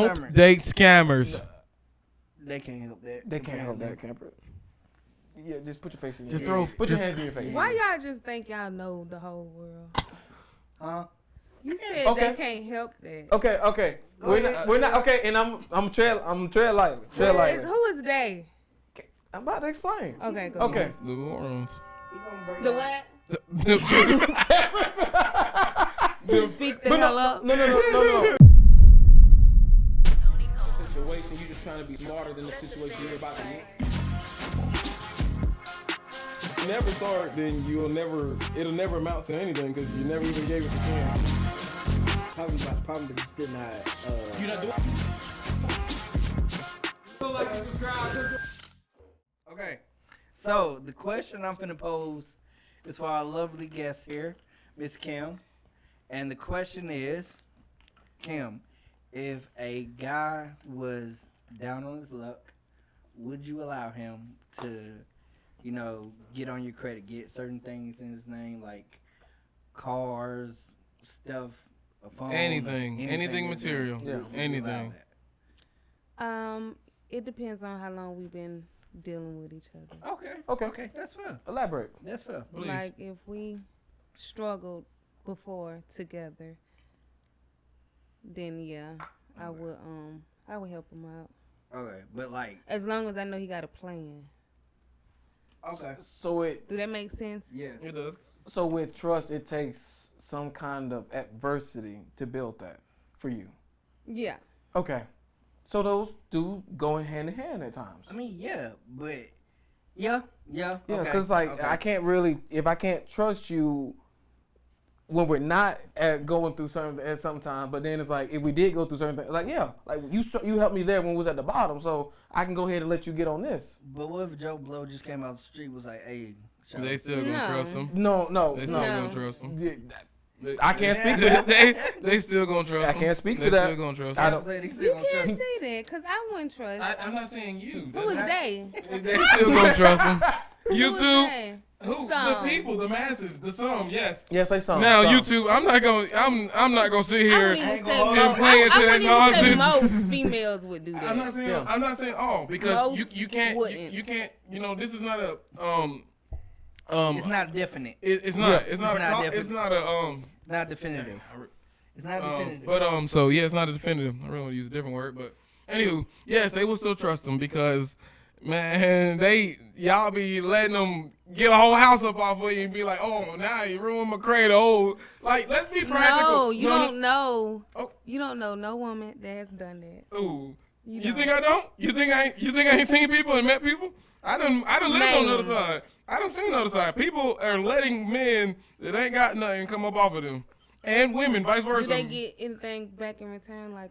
Don't date scammers. They can't help that. They can't help that, camper. Yeah, just put your face in your Just face. throw. Put your hands in your face. Why y'all just think y'all know the whole world? Huh? You said Okay. they can't help that. Okay. We're not okay, and I'm tread lightly. Tread lightly. Who is they? I'm about to explain. Okay, go Okay. ahead. The morons. The what? Speak the But hell up. No. Situation, you just trying to be smarter than the situation you're about to be. Never start, then it'll never amount to anything because you never even gave it a chance. Probably still not. You're not doing. Okay. So the question I'm finna pose is for our lovely guest here, Miss Kim, and the question is, Kim, if a guy was down on his luck, would you allow him to, get on your credit, get certain things in his name like cars, stuff, a phone, anything material, Yeah. anything. It depends on how long we've been dealing with each other. Okay, that's fair. Elaborate. That's fair. Please. Like if we struggled before together, then yeah, I would help him out. Okay, but like, As long as I know he got a plan. okay, So Do that make sense? yeah. It does. So with trust, it takes some kind of adversity to build that for you. Yeah. Okay. So those do go hand in hand at times. I mean, yeah, but yeah. Yeah, okay, because I can't really, if I can't trust you when we're not going through something at some time, but then it's like if we did go through certain things, like you helped me there when we was at the bottom, so I can go ahead and let you get on this. But what if Joe Blow just came out the street was like, hey, They still gonna No. trust him. No. They still gonna trust him. Yeah, I can't speak to that. They still gonna trust him. I can't speak They to that. still gonna trust I him. don't. You can't say that because I wouldn't trust. I'm not saying you. Who is they? They still gonna trust him. Who is YouTube. they? Who? Some. The people, the masses, the some. Yes. Yes, say something. Now Some. YouTube. I'm not gonna sit I here wouldn't even say and most. play into I that wouldn't even say nonsense. most females would do that. I'm not saying all because Most you can't wouldn't. you can't this is not a it's not definite. it's not It's not it's different. not a It's not definitive. It's not definitive. but so yeah, it's not a definitive. I really want to use a different word, but anywho, yes, they will still trust them because man, y'all be letting them get a whole house up off of you and be like, oh, now you ruined my cradle. Oh, like let's be practical. No, you don't know. Oh. You don't know no woman that has done that. Ooh, you don't. think I don't? You think I ain't seen people and met people? I done lived on the other side. I done seen the other side. People are letting men that ain't got nothing come up off of them, and women, vice versa. Do they get anything back in return? I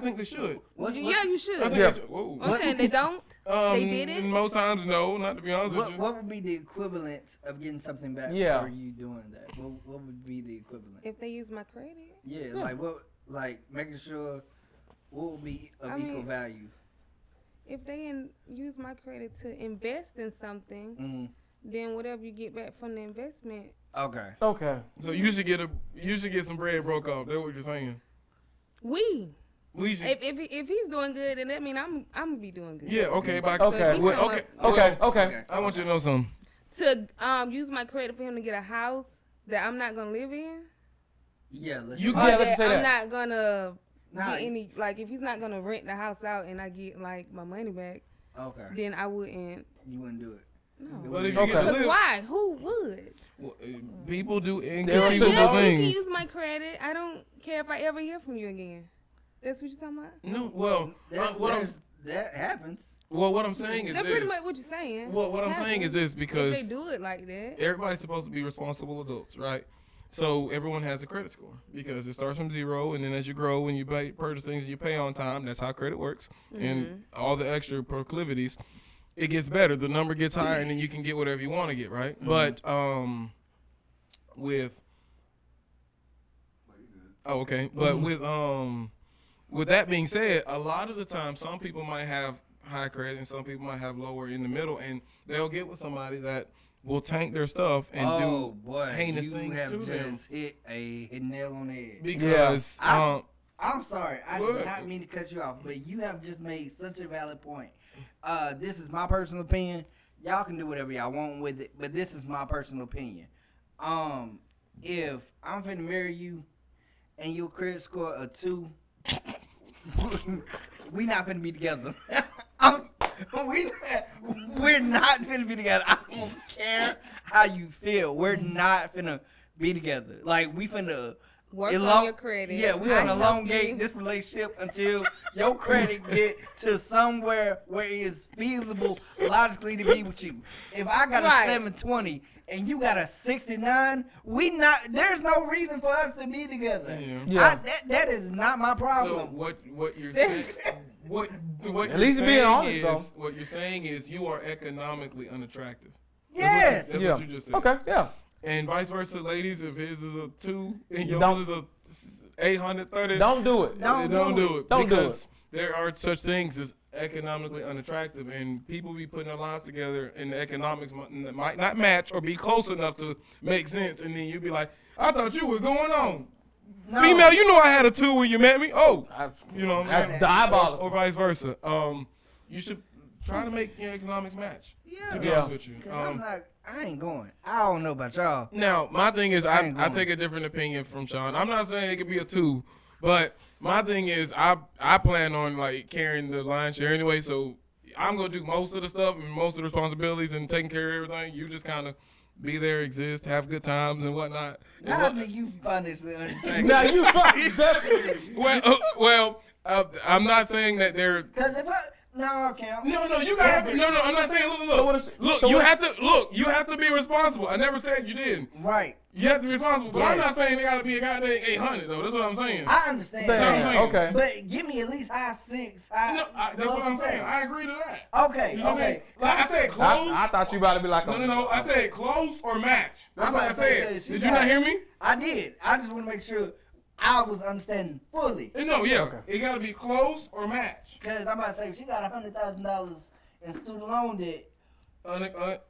think they should. Yeah, you should. I think they should. Whoa. I'm saying they don't. They did it. Most times, no. Not to be honest with you. What would be the equivalent of getting something back Yeah. for you doing that? What would be the equivalent? If they use my credit. Yeah, like making sure what would be of equal value? If they use my credit to invest in something, then whatever you get back from the investment. Okay. So you should get some bread broke off. That's what you're saying. We should. if he's doing good, then that mean I'm gonna be doing good. Yeah. Okay. But Okay. okay. I want you to know something. To use my credit for him to get a house that I'm not gonna live in. Yeah. Let's You Or get. let's say I'm that. not gonna Nah. get any, like, if he's not gonna rent the house out and I get like my money back, Okay. then I wouldn't. You wouldn't do it. No. But if you get to Because live, why? Who would? people do Yeah, inconceivable you can things. use my credit. I don't care if I ever hear from you again. That's what you're talking about? No. Well, That happens. what I'm saying is That's this. pretty much what you're saying. Well, what I'm saying is this If because they do it like that. everybody's supposed to be responsible adults, right? So everyone has a credit score because it starts from 0, and then as you grow and you purchase things and you pay on time, that's how credit works. And all the extra proclivities, it gets better. The number gets higher, and then you can get whatever you want to get, right? But with that being said, a lot of the time, some people might have high credit and some people might have lower in the middle, and they'll get with somebody that will tank their stuff and do heinous things to them. You have just hit a nail on the head. Because I'm sorry. I What? did not mean to cut you off, but you have just made such a valid point. This is my personal opinion. Y'all can do whatever y'all want with it, but this is my personal opinion. If I'm finna marry you and your credit score a 2, we not finna be together. We're not finna be together. I don't care how you feel. We're not finna be together. Like, we finna Work on your credit. Yeah, we I finna help elongate you. this relationship until your credit get to somewhere where it's feasible logically to be with you. If I got a 720 and you got a 69, there's no reason for us to be together. Yeah. That is not my problem. So what you're saying, what At least being honest, though. what you're saying is you are economically unattractive. Yes. That's what you just said. Okay, yeah. And vice versa, ladies, if his is a 2 and Don't- yours is a 830, Don't do it. Don't do it. Don't do Because there are such things as economically unattractive, and people be putting their lives together, and the economics might not match or be close enough to make sense, and then you be like, I thought you were going on. No. Female, you know I had a 2 when you met me. Oh, you know, That's diabolical. or vice versa. You should try to make your economics match. Yeah. To be Yeah. honest with you. 'Cause I ain't going. I don't know about y'all. Now, my thing is, I ain't I going. take a different opinion from Sean. I'm not saying it could be a 2, but my thing is, I plan on like carrying the lion's share anyway. So I'm gonna do most of the stuff and most of the responsibilities and taking care of everything. You just kind of be there, exist, have good times and whatnot. And Now I what- think you financially unattractive. Now you fucking definitely. I'm not saying that they're. Because if I no, Cam. No, you gotta. No, I'm not saying. You have to be responsible. I never said you didn't. Right. You have to be responsible, but I'm Yes. not saying they gotta be a goddamn 800 though. That's what I'm saying. I understand. Damn, No, okay. But give me at least high 6. That's what I'm saying. I agree to that. Okay. You know what I'm Okay. saying? Like I said, close. I thought you about to be like, No. I said close or match. That's I'm what I about to say, said. 'cause she Did you got- not hear me? I did. I just want to make sure I was understanding fully. No, yeah. Okay. It gotta be close or match. Because I'm about to say, if she got $100,000 in student loan debt,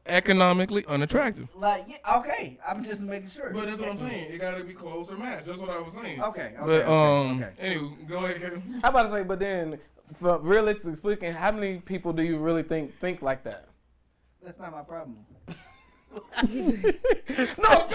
Economically unattractive. like, yeah, okay. I'm just making sure. But that's what I'm saying. It gotta be close or match. That's what I was saying. Okay. But okay. anyway, go ahead. Kevin. How about to say? But then, for realistically speaking, how many people do you really think like that? That's not my problem. No,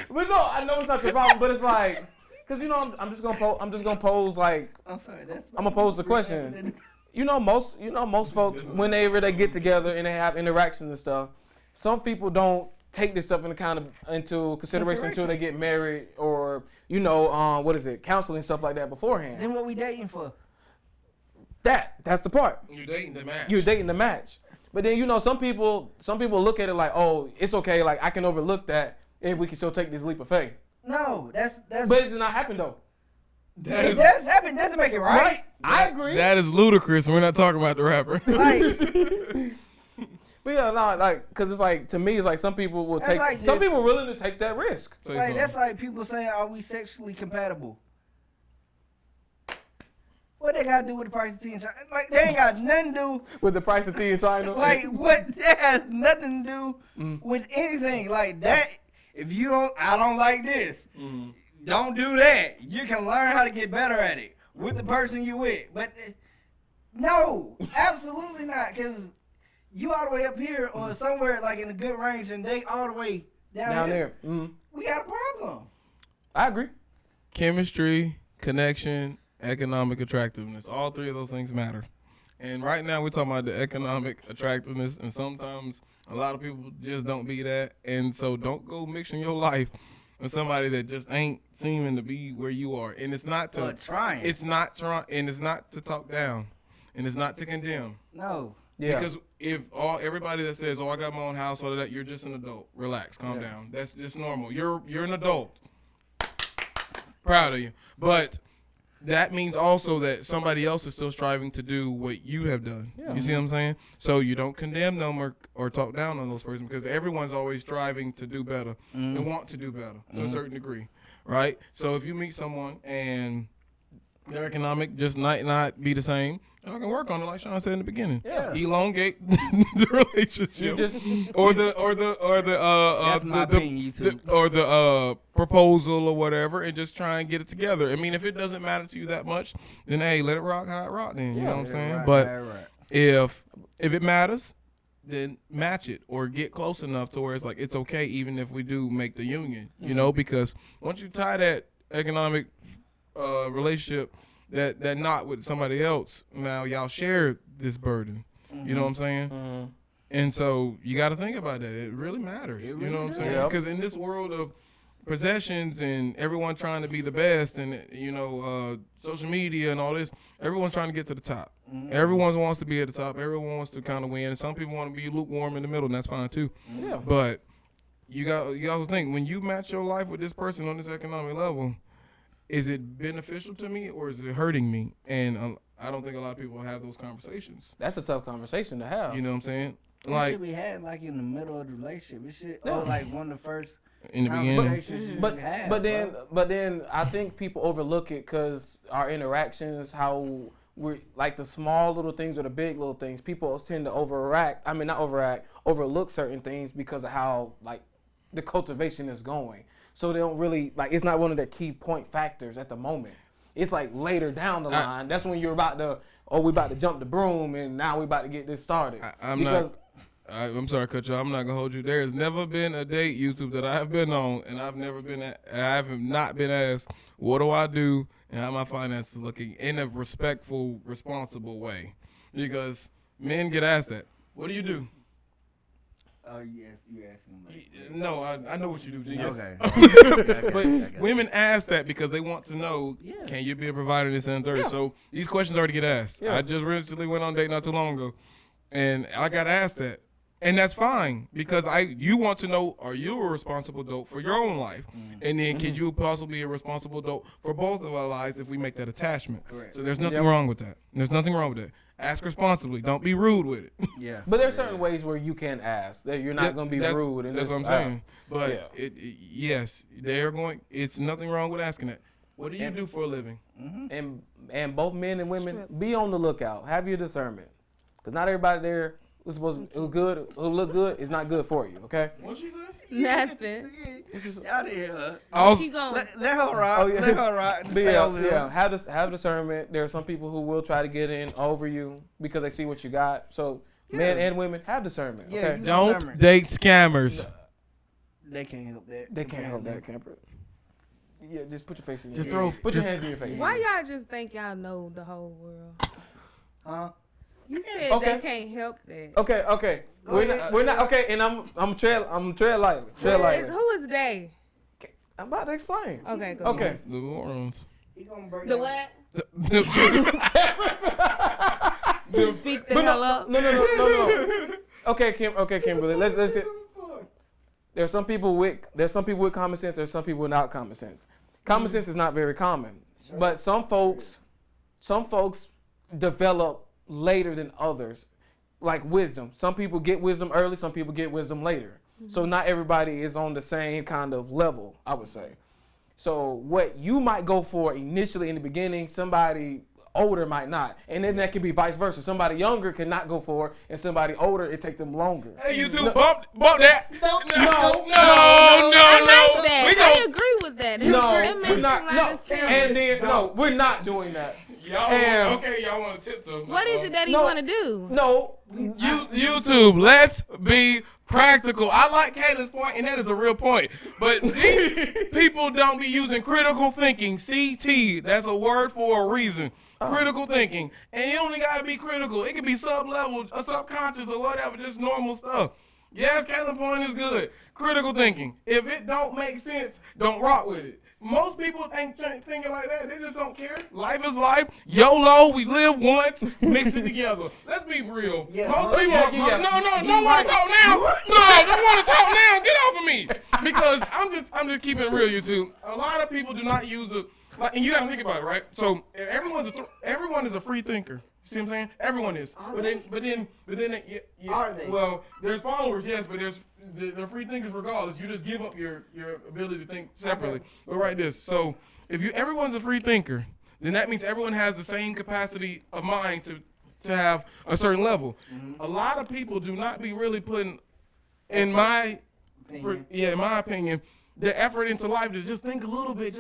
but no, I know it's not your problem, but it's like, cause you know I'm just gonna pose like I'm sorry. I'm gonna pose the question. You know most folks whenever they get together and they have interactions and stuff, some people don't take this stuff into consideration until they get married or counseling stuff like that beforehand. Then what we dating for? That's the part. You're dating the match. You're dating the match. But then some people look at it like, oh, it's okay, like I can overlook that if we can still take this leap of faith. No, that's. But it's not happened though. It does happen. Doesn't make it right. I agree. That is ludicrous. We're not talking about the rapper. Like, But yeah, no, like, cause it's like to me, it's like some people will That's take. like Some the- people are willing to take that risk. Say like something. that's like people saying, "Are we sexually compatible?" What they got to do with the price of tea in China? Like they ain't got nothing to do. With the price of tea in China. Like what? That has nothing to do with anything. Like that. If you don't, I don't like this. Don't do that. You can learn how to get better at it with the person you with. But no, absolutely not. Cause you all the way up here or somewhere like in a good range, and they all the way down there. We got a problem. I agree. Chemistry, connection, economic attractiveness. All three of those things matter. And right now we're talking about the economic attractiveness, and sometimes a lot of people just don't be that. And so don't go mixing your life with somebody that just ain't seeming to be where you are. And it's not to Trying. It's not trying, and it's not to talk down, and it's not to condemn. No. Yeah. Because if everybody that says, "Oh, I got my own house," or that, you're just an adult. Relax, calm down. That's just normal. You're an adult. Proud of you, but that means also that somebody else is still striving to do what you have done. Yeah. You see what I'm saying? So you don't condemn them or talk down on those persons, because everyone's always striving to do better and want to do better to a certain degree, right? So if you meet someone and their economic just not be the same. Y'all can work on it, like Sean said in the beginning. Yeah. Elongate the relationship, or the That's my opinion, YouTube. or the proposal or whatever, and just try and get it together. I mean, if it doesn't matter to you that much, then hey, let it rock how it rock. Then you know what I'm saying. But if it matters, then match it or get close enough to where it's like it's okay, even if we do make the union. You know, because once you tie that economic relationship, that knot with somebody else, now y'all share this burden. You know what I'm saying? And so you got to think about that. It really matters. You know what I'm saying? Because in this world of possessions and everyone trying to be the best, and social media and all this, everyone's trying to get to the top. Everyone wants to be at the top. Everyone wants to kind of win. And some people want to be lukewarm in the middle, and that's fine too. But you also think, when you match your life with this person on this economic level, is it beneficial to me or is it hurting me? And I don't think a lot of people have those conversations. That's a tough conversation to have. You know what I'm saying? It should be had like in the middle of the relationship. It should, or like one of the first in the beginning. conversations you have. But then I think people overlook it because our interactions, how we're like the small little things or the big little things. People tend to overlook certain things because of how like the cultivation is going. So they don't really, like, it's not one of the key point factors at the moment. It's like later down the line. That's when you're about to, we about to jump the broom and now we about to get this started. I'm sorry to cut you off. I'm not going to hold you. There has never been a date, YouTube, that I have been on, and I have not been asked, what do I do and how my finances looking in a respectful, responsible way. Because men get asked that. What do you do? Oh, yes, you asking me. No, I know what you do, Genius. Okay. But women ask that because they want to know, can you be a provider, this and third? So these questions already get asked. I just recently went on a date not too long ago, and I got asked that. And that's fine, because you want to know, are you a responsible adult for your own life? And then can you possibly be a responsible adult for both of our lives if we make that attachment? Correct. So there's nothing wrong with that. There's nothing wrong with that. Ask responsibly. Don't be rude with it. Yeah. But there's certain ways where you can ask that you're not going to be rude. And that's what I'm saying. But yes, they're going. It's nothing wrong with asking that. What do you do for a living? And both men and women, be on the lookout. Have your discernment, because not everybody there who's supposed to look good is not good for you. Okay. What she say? Nothing. Y'all didn't hear her. Keep going. Let her rock. Let her rock. And stay over here. Have discernment. There are some people who will try to get in over you because they see what you got. So men and women, have discernment. Yeah, okay. Don't date scammers. They can't help that. They can't help that, Camper. Yeah, just put your face in. Just your throw. Put your hands in your face. Why y'all just think y'all know the whole world? Huh? You said they can't help that. Okay. We're not okay. And I'm tread lightly. Tread lightly. Who is they? I'm about to explain. Okay, go Okay. The morons. He gonna break The down. what? Speak the hell up. No. Okay, Kimberly. Let's get. There's some people with common sense. There's some people without common sense. Common sense is not very common, but some folks develop later than others, like wisdom. Some people get wisdom early. Some people get wisdom later. So not everybody is on the same kind of level, I would say. So what you might go for initially in the beginning, somebody older might not. And then that could be vice versa. Somebody younger cannot go for it, and somebody older, it take them longer. Hey, you two, bump that. No. I like that. I agree with that. We're not doing that. Y'all want to tiptoe. What is it that he want to do? No. YouTube, let's be practical. I like Caitlin's point, and that is a real point. But these people don't be using critical thinking. CT, that's a word for a reason. Critical thinking. And you only got to be critical. It could be sub-level or subconscious or whatever, just normal stuff. Yes, Caitlin's point is good. Critical thinking. If it don't make sense, don't rock with it. Most people ain't thinking like that. They just don't care. Life is life. YOLO, we live once. Mix it together. Let's be real. Yeah. Most people don't want to talk now. No, don't want to talk now. Get off of me. Because I'm just keeping it real, YouTube. A lot of people do not use and you got to think about it, right? So everyone is a free thinker. See what I'm saying? Everyone is. But then, Are they? Well, there's followers, yes, but they're free thinkers regardless. You just give up your ability to think separately. But right this. So if everyone's a free thinker, then that means everyone has the same capacity of mind to have a certain level. A lot of people do not be really putting, in my opinion, the effort into life to just think a little bit,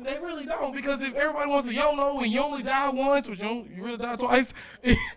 they really don't, because if everybody wants to YOLO and you only die once, which you really die twice,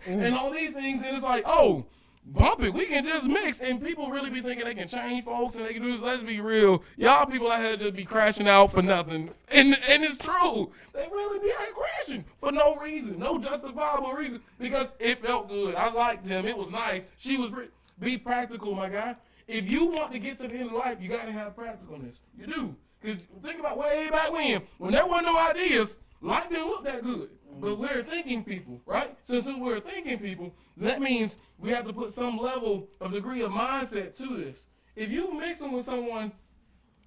and all these things, then it's like, oh, bump it, we can just mix, and people really be thinking they can change folks and they can do this. Let's be real, y'all people out here just be crashing out for nothing, and it's true. They really be out crashing for no reason, no justifiable reason, because it felt good. I liked him. It was nice. She was be practical, my guy. If you want to get to the end of life, you got to have practicalness. You do. Because think about way back when there wasn't no ideas, life didn't look that good. But we're thinking people, right? Since we're thinking people, that means we have to put some level of degree of mindset to this. If you mixing with someone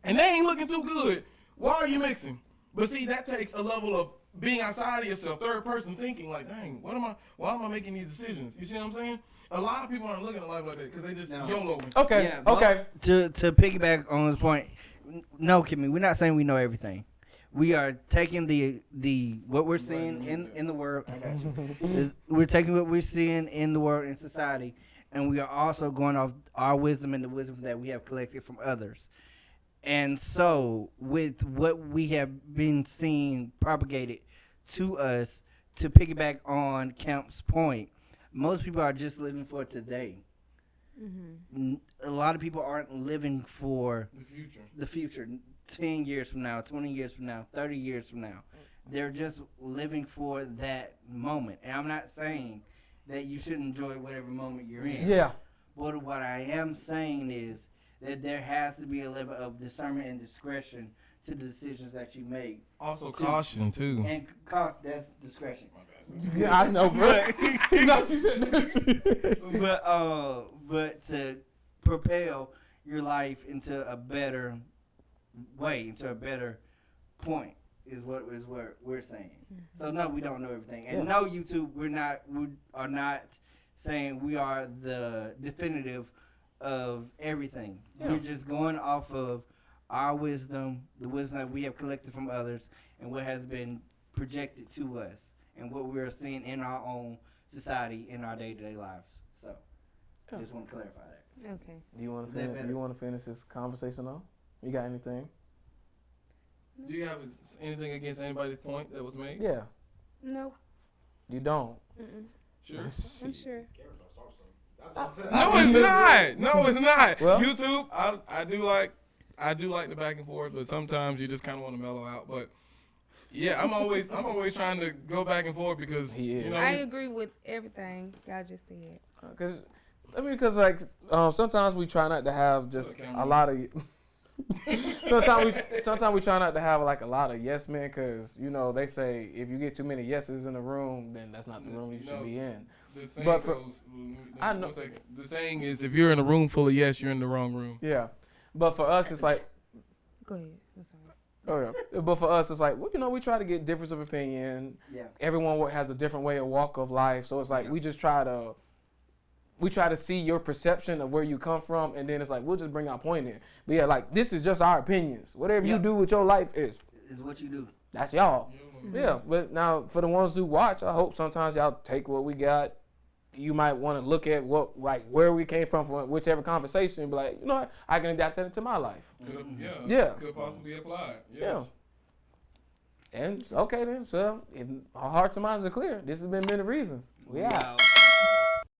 and they ain't looking too good, why are you mixing? But see, that takes a level of being outside of yourself, third person thinking like, dang, why am I making these decisions? You see what I'm saying? A lot of people aren't looking at life like that because they just YOLOing. Okay. Yeah, Okay. To piggyback on his point, no, Kimmy, we're not saying we know everything. We are taking the what we're seeing in the world. I got you. We're taking what we're seeing in the world, in society, and we are also going off our wisdom and the wisdom that we have collected from others. And so, with what we have been seeing propagated to us, to piggyback on Kemp's point, most people are just living for today. A lot of people aren't living for the future. 10 years from now, 20 years from now, 30 years from now. They're just living for that moment. And I'm not saying that you shouldn't enjoy whatever moment you're in. Yeah. But what I am saying is that there has to be a level of discernment and discretion to the decisions that you make. Also caution, too. And that's discretion. Yeah, I know, bro. You know what you said that. But to propel your life into a better way, into a better point, is what we're saying. So no, we don't know everything, and no, YouTube, we are not saying we are the definitive of everything. Yeah. We're just going off of our wisdom, the wisdom that we have collected from others, and what has been projected to us, and what we're seeing in our own society, in our day-to-day lives. So, just want to clarify that. Okay. Do you want to finish this conversation off? You got anything? Do you have anything against anybody's point that was made? Yeah. No. You don't. Sure. I'm sure. No, it's not. No, it's not. Well, YouTube, I do like the back and forth, but sometimes you just kind of want to mellow out. But yeah, I'm always trying to go back and forth because you know. I agree with everything y'all just said. Because like sometimes we try not to have just a lot of. Sometimes we try not to have like a lot of yes men, because you know they say if you get too many yeses in the room, then that's not the room you should be in. The saying I know. The saying is, if you're in a room full of yes, you're in the wrong room. Yeah, but for us, it's like. Go ahead. I'm sorry. Oh yeah, but for us, it's like, well, you know, we try to get difference of opinion. Yeah. Everyone has a different way of walk of life, so it's like we try to see your perception of where you come from, and then it's like we'll just bring our point in. But yeah, like this is just our opinions. Whatever you do with your life is what you do. That's y'all. Yeah, but now for the ones who watch, I hope sometimes y'all take what we got. You might want to look at where we came from whichever conversation, and be like, you know what, I can adapt that into my life. Could possibly apply. Yes. Yeah. And okay then, so if our hearts and minds are clear, this has been many reasons. We out.